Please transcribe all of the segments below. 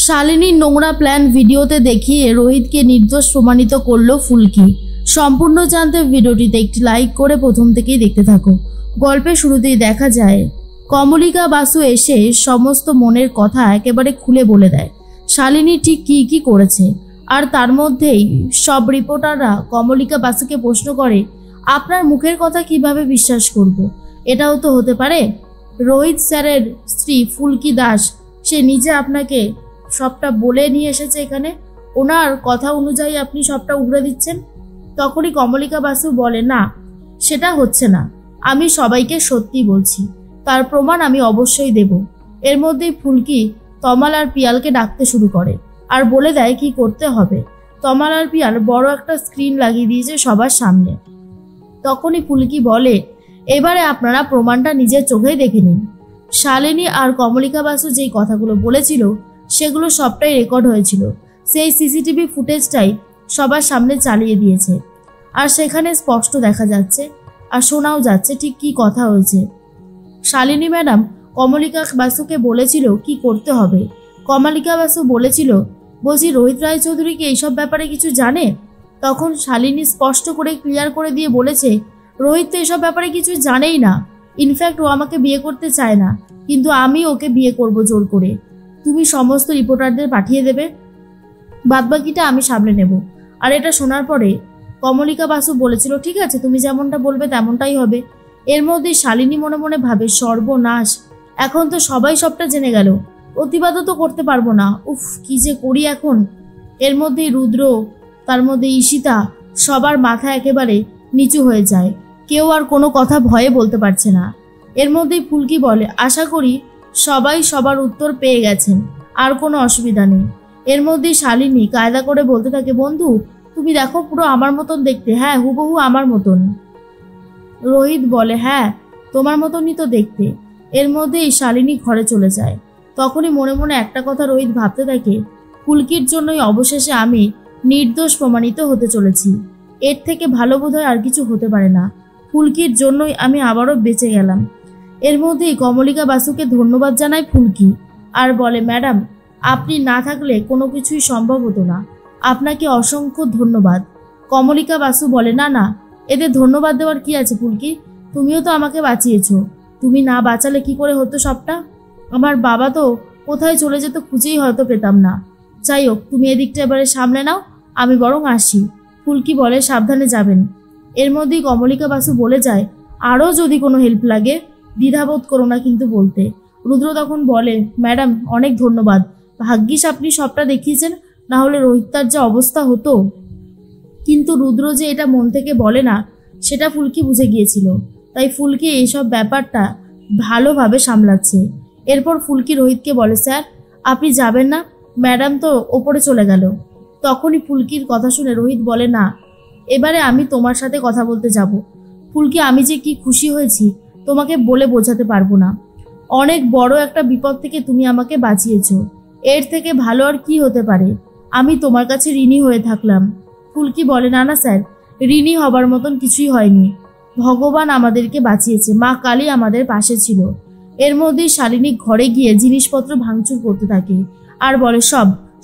শালিনীর নোংরা প্ল্যান ভিডিওতে দেখিয়ে রোহিতকে নির্দোষ প্রমাণিত করল ফুলকি। সম্পূর্ণ জানতে ভিডিওটিতে একটি লাইক করে প্রথম থেকেই দেখতে থাকো। গল্পের শুরুতেই দেখা যায় কমলিকা বাসু এসে সমস্ত মনের কথা একেবারে খুলে বলে দেয় শালিনী ঠিক কী কী করেছে। আর তার মধ্যেই সব রিপোর্টাররা কমলিকা বাসুকে প্রশ্ন করে, আপনার মুখের কথা কিভাবে বিশ্বাস করব? এটাও তো হতে পারে রোহিত স্যারের স্ত্রী ফুলকি দাস, সে নিজে আপনাকে সবটা বলে নিয়ে এসেছে এখানে, ওনার কথা অনুযায়ী আপনি সবটা উগড়ে দিচ্ছেন। তখনই কমলিকা বাসু বলে, না সেটা হচ্ছে না, আমি সবাইকে সত্যি বলছি, তার প্রমাণ আমি অবশ্যই দেব। এর মধ্যেই ফুলকি তমাল আর পিয়ালকে ডাকতে শুরু করে আর বলে দেয় কি করতে হবে। তমাল আর পিয়াল বড় একটা স্ক্রিন লাগিয়ে দিয়েছে সবার সামনে। তখনই ফুলকি বলে, এবারে আপনারা প্রমাণটা নিজের চোখেই দেখে নিন। শালিনী আর কমলিকা বাসু যেই কথাগুলো বলেছিল সেগুলো সবটাই রেকর্ড হয়েছিল, সেই সিসিটিভি ফুটেজটাই সবার সামনে চালিয়ে দিয়েছে। আর সেখানে স্পষ্ট দেখা যাচ্ছে আর শোনাও যাচ্ছে ঠিক কি কথা হয়েছে। শালিনী ম্যাডাম কমলিকা বাসুকে বলেছিল কি করতে হবে। কমলিকা বাসু বলেছিল, বলছি রোহিত রায়চৌধুরী কি এইসব ব্যাপারে কিছু জানে? তখন শালিনী স্পষ্ট করে ক্লিয়ার করে দিয়ে বলেছে, রোহিত তো এসব ব্যাপারে কিছু জানেই না, ইনফ্যাক্ট ও আমাকে বিয়ে করতে চায় না, কিন্তু আমি ওকে বিয়ে করব জোর করে। তুমি সমস্ত রিপোর্টারদের পাঠিয়ে দেবে, বাদবাকিটা আমি সামলে নেব। আর এটা শোনার পরে কমলিকা বাসু বলেছিল, ঠিক আছে তুমি যেমনটা বলবে তেমনটাই হবে। এর মধ্যে শালিনী মনে মনে ভাবে, সর্বনাশ, এখন তো সবাই সবটা জেনে গেল, প্রতিবাদও তো করতে পারবো না, উফ কি যে করি এখন। এর মধ্যেই রুদ্র, তার মধ্যে ঈশিতা, সবার মাথা একেবারে নিচু হয়ে যায়, কেউ আর কোনো কথা ভয়ে বলতে পারছে না। এর মধ্যেই ফুলকি বলে, আশা করি সবাই সবার উত্তর পেয়ে গেছেন, আর কোনো অসুবিধা নেই। এর মধ্যেই শালিনী কায়দা করে বলতে থাকে, বন্ধু তুমি দেখো পুরো আমার মতন দেখতে, হ্যাঁ হুবহু আমার মতন। রোহিত বলে, হ্যাঁ তোমার মতনই তো দেখতে। এর মধ্যেই শালিনী ঘরে চলে যায়। তখনই মনে মনে একটা কথা রোহিত ভাবতে থাকে, ফুলকির জন্যই অবশেষে আমি নির্দোষ প্রমাণিত হতে চলেছি, এর থেকে ভালো বোধহয় আর কিছু হতে পারে না, ফুলকির জন্যই আমি আবারও বেঁচে গেলাম। এর মধ্যেই কমলিকা বাসুকে ধন্যবাদ জানায় ফুলকি আর বলে, ম্যাডাম আপনি না থাকলে কোনো কিছুই সম্ভব হতো না, আপনাকে অসংখ্য ধন্যবাদ। কমলিকা বাসু বলে, না না, এতে ধন্যবাদ দেওয়ার কি আছে ফুলকি, তুমিও তো আমাকে বাঁচিয়েছো, তুমি না বাঁচালে কি করে হতো সবটা? আমার বাবা তো কোথায় চলে যেত খুঁজেই হয়তো পেতাম না। যাই হোক, তুমি এদিকটা এবারে সামলে নাও, আমি বরং আসি। ফুলকি বলে, সাবধানে যাবেন। এর মধ্যেই কমলিকা বাসু বলে যায়, আরও যদি কোনো হেল্প লাগে দ্বিধাবোধ করো না কিন্তু বলতে। রুদ্র তখন বলে, ম্যাডাম অনেক ধন্যবাদ, ভাগ্যিস আপনি সবটা দেখিয়েছেন, না হলে রোহিতার যা অবস্থা হতো। কিন্তু রুদ্র যে এটা মন থেকে বলে না সেটা ফুলকি বুঝে গিয়েছিল, তাই ফুলকি এইসব ব্যাপারটা ভালোভাবে সামলাচ্ছে। এরপর ফুলকি রোহিতকে বলে, স্যার আপনি যাবেন না, ম্যাডাম তো ওপরে চলে গেল। তখনই ফুলকির কথা শুনে রোহিত বলে, না এবারে আমি তোমার সাথে কথা বলতে যাব। ফুলকি আমি যে কি খুশি হয়েছি তোমাকে বলে বোঝাতে পারবো না, অনেক বড় একটা বিপদ থেকে তুমি আমাকে বাঁচিয়েছো, এর থেকে ভালো আর কি হতে পারে, আমি তোমার কাছে ঋণী হয়ে থাকলাম। ফুলকি বলে, না না স্যার, ঋণী হবার মতন কিছুই হয়নি, ভগবান আমাদেরকে বাঁচিয়েছে, মা কালী আমাদের পাশে ছিল। এর মধ্যেই শালিনী ঘরে গিয়ে জিনিসপত্র ভাঙচুর করতে থাকে আর বলে,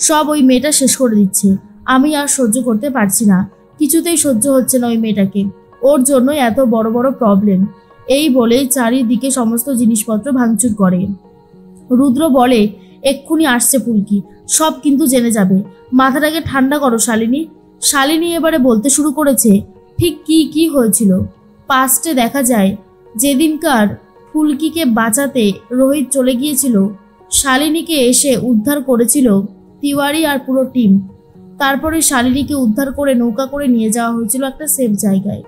সব ওই মেয়েটা শেষ করে দিচ্ছে, আমি আর সহ্য করতে পারছি না, কিছুতেই সহ্য হচ্ছে না ওই মেয়েটাকে, ওর জন্যই এত বড় বড় প্রবলেম। এই বলেই চারিদিকে সমস্ত জিনিসপত্র ভাঙচুর করে। রুদ্র বলে, এক্ষুনি আসছে ফুলকি, সব কিন্তু জেনে যাবে, মাথাটাকে ঠান্ডা করো শালিনী। শালিনী এবারে বলতে শুরু করেছে ঠিক কি কি হয়েছিল। পাস্টে দেখা যায় যেদিনকার ফুলকিকে বাঁচাতে রোহিত চলে গিয়েছিল, শালিনীকে এসে উদ্ধার করেছিল তিওয়ারি আর পুরো টিম। তারপরে শালিনীকে উদ্ধার করে নৌকা করে নিয়ে যাওয়া হয়েছিল একটা সেফ জায়গায়।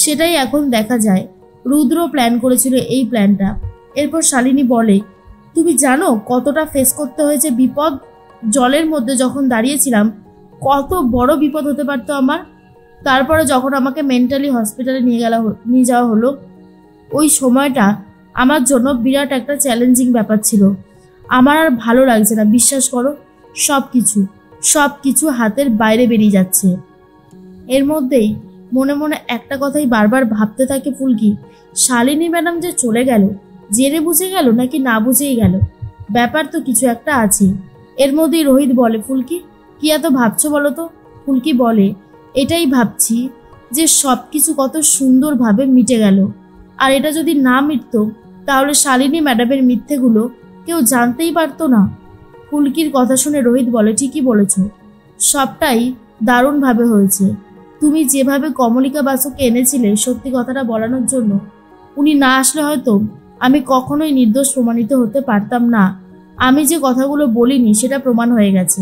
সেটাই এখন দেখা যায় রুদ্র প্ল্যান করেছিল এই প্ল্যানটা। এরপর শালিনী বলে, তুমি জানো কতটা ফেস করতে হয়েছে বিপদ, জলের মধ্যে যখন দাঁড়িয়েছিলাম কত বড় বিপদ হতে পারতো আমার। তারপরে যখন আমাকে মেন্টালি হসপিটালে নিয়ে যাওয়া হলো, ওই সময়টা আমার জন্য বিরাট একটা চ্যালেঞ্জিং ব্যাপার ছিল। আমার আর ভালো লাগছে না, বিশ্বাস করো, সব কিছু হাতের বাইরে বেরিয়ে যাচ্ছে। এর মধ্যেই মনে মনে একটা কথাই বারবার ভাবতে থাকে ফুলকি, শালিনী ম্যাডাম যে চলে গেল, জেনে বুঝে গেল নাকি না বুঝেই গেল, ব্যাপার তো কিছু একটা আছে। এর মধ্যেই রোহিত বলে, ফুলকি কি এত ভাবছো বলো তো? ফুলকি বলে, এটাই ভাবছি যে সব কিছু কত সুন্দরভাবে মিটে গেল, আর এটা যদি না মিটতো তাহলে শালিনী ম্যাডামের মিথ্যেগুলো কেউ জানতেই পারতো না। ফুলকির কথা শুনে রোহিত বলে, ঠিকই বলেছ, সবটাই দারুণভাবে হয়েছে। তুমি যেভাবে কমলিকা বাসুকে এনেছিলে সত্যি কথাটা বলানোর জন্য, উনি না আসলে হয়তো আমি কখনোই নির্দোষ প্রমাণিত হতে পারতাম না। আমি যে কথাগুলো বলিনি সেটা প্রমাণ হয়ে গেছে।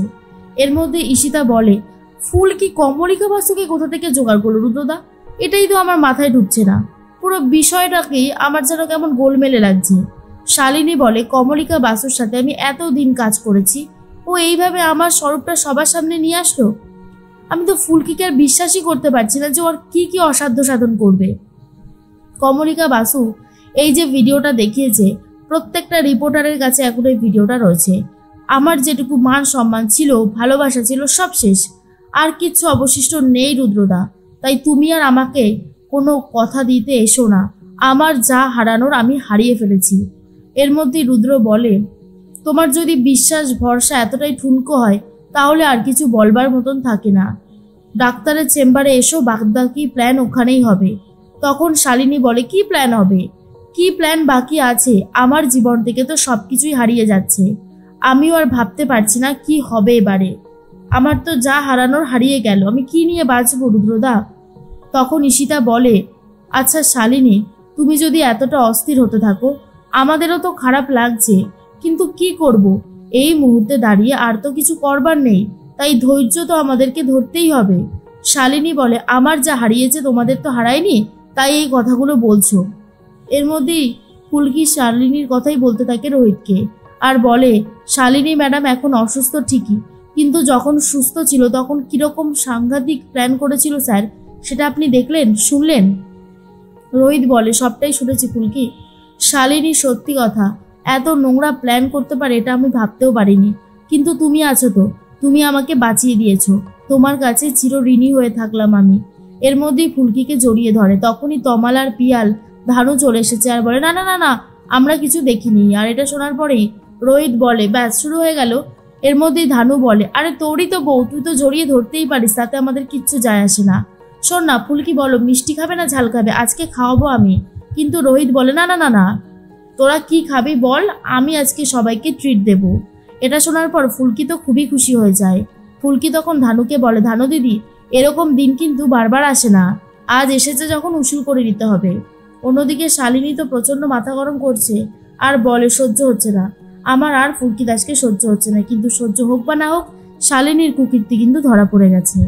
এর মধ্যে ঈশিতা বলে, ফুলকি কমলিকা বাসুকে কোথা থেকে জোগাড় করলো রুদ্রদা? এটাই তো আমার মাথায় ঢুকছে না। পুরো বিষয়টাকেই আমার যেন কেমন গোলমেলে লাগছে। শালিনী বলে, কমলিকা বাসুর সাথে আমি এতদিন কাজ করেছি, ও এইভাবে আমার স্বরূপটা সবার সামনে নিয়ে আসলো। আমি তো ফুলকিকে আর বিশ্বাসই করতে পারছি না যে ওর কি কি অসাধ্য সাধন করবে। কমলিকা বাসু এই যে ভিডিওটা দেখিয়েছে, প্রত্যেকটা রিপোর্টারের কাছে এখন এই ভিডিওটা রয়েছে। আমার যেটুকু মান সম্মান ছিল, ভালোবাসা ছিল, সব শেষ, আর কিচ্ছু অবশিষ্ট নেই রুদ্রদা। তাই তুমি আর আমাকে কোনো কথা দিতে এসো না। আমার যা হারানোর আমি হারিয়ে ফেলেছি। এর মধ্যে রুদ্র বলে, তোমার যদি বিশ্বাস ভরসা এতটাই ঠুনকো হয় তাহলে আর কিছু বলবার মতন থাকে না। ডাক্তারের চেম্বারে এসো, বাকি প্ল্যান ওখানেই হবে। তখন শালিনী বলে, কি প্ল্যান হবে? কি প্ল্যান বাকি আছে? আমার জীবন থেকে তো সবকিছুই হারিয়ে যাচ্ছে। আমিও আর ভাবতে পারছি না কি হবে এবারে। আমার তো যা হারানোর হারিয়ে গেল, আমি কি নিয়ে বাঁচবো রুদ্রদা? তখন ঈশিতা বলে, আচ্ছা শালিনী, তুমি যদি এতটা অস্থির হতে থাকো, আমাদেরও তো খারাপ লাগছে, কিন্তু কি করব? এই মুহূর্তে দাঁড়িয়ে আর তো কিছু করবার নেই, তাই ধৈর্য তো আমাদেরকে ধরতেই হবে। শালিনী বলে, আমার যা হারিয়েছে তোমাদের তো হারায়নি, তাই এই কথাগুলো বলছো। এর মধ্যেই ফুলকি শালিনীর কথাই বলতে থাকে রোহিতকে, আর বলে, শালিনী ম্যাডাম এখন অসুস্থ ঠিকই, কিন্তু যখন সুস্থ ছিল তখন কিরকম সাংঘাতিক প্ল্যান করেছিল স্যার, সেটা আপনি দেখলেন, শুনলেন? রোহিত বলে, সবটাই শুনেছি ফুলকি। শালিনী সত্যি কথা, এত নোংরা প্ল্যান করতে পারে এটা আমি ভাবতেও পারিনি। কিন্তু তুমি আছো তো, তুমি আমাকে বাঁচিয়ে দিয়েছো, তোমার কাছে চিরঋণী হয়ে থাকলাম আমি। এর মধ্যেই ফুলকিকে জড়িয়ে ধরে। তখনই তমাল আর পিয়াল ধানু চলে এসেছে আর বলে, না না না না, আমরা কিছু দেখিনি। আর এটা শোনার পরেই রোহিত বলে, ব্যাস শুরু হয়ে গেল। এর মধ্যেই ধানু বলে, আরে তোরই তো বউ, তুই তো জড়িয়ে ধরতেই পারিস, তাতে আমাদের কিচ্ছু যায় আসে না। শোন না ফুলকি, বলো মিষ্টি খাবে না ঝাল খাবে? আজকে খাওয়াবো আমি। কিন্তু রোহিত বলে, না না না না, তোরা কি খাবি বল, আমি আজকে সবাইকে ট্রিট দেব। এটা শোনার পর ফুলকি তো খুবই খুশি হয়ে যায়। ফুলকি তখন ধানুকে বলে, ধানু দিদি, এরকম দিন কিন্তু বারবার আসে না, আজ এসেছে যখন উসুল করে নিতে হবে। অন্যদিকে শালিনী তো প্রচন্ড মাথা গরম করছে আর বলে, সহ্য হচ্ছে না আমার, আর ফুলকি দাসকে সহ্য হচ্ছে না। কিন্তু সহ্য হোক বা না হোক, শালিনীর কুকীর্তি কিন্তু ধরা পড়ে গেছে।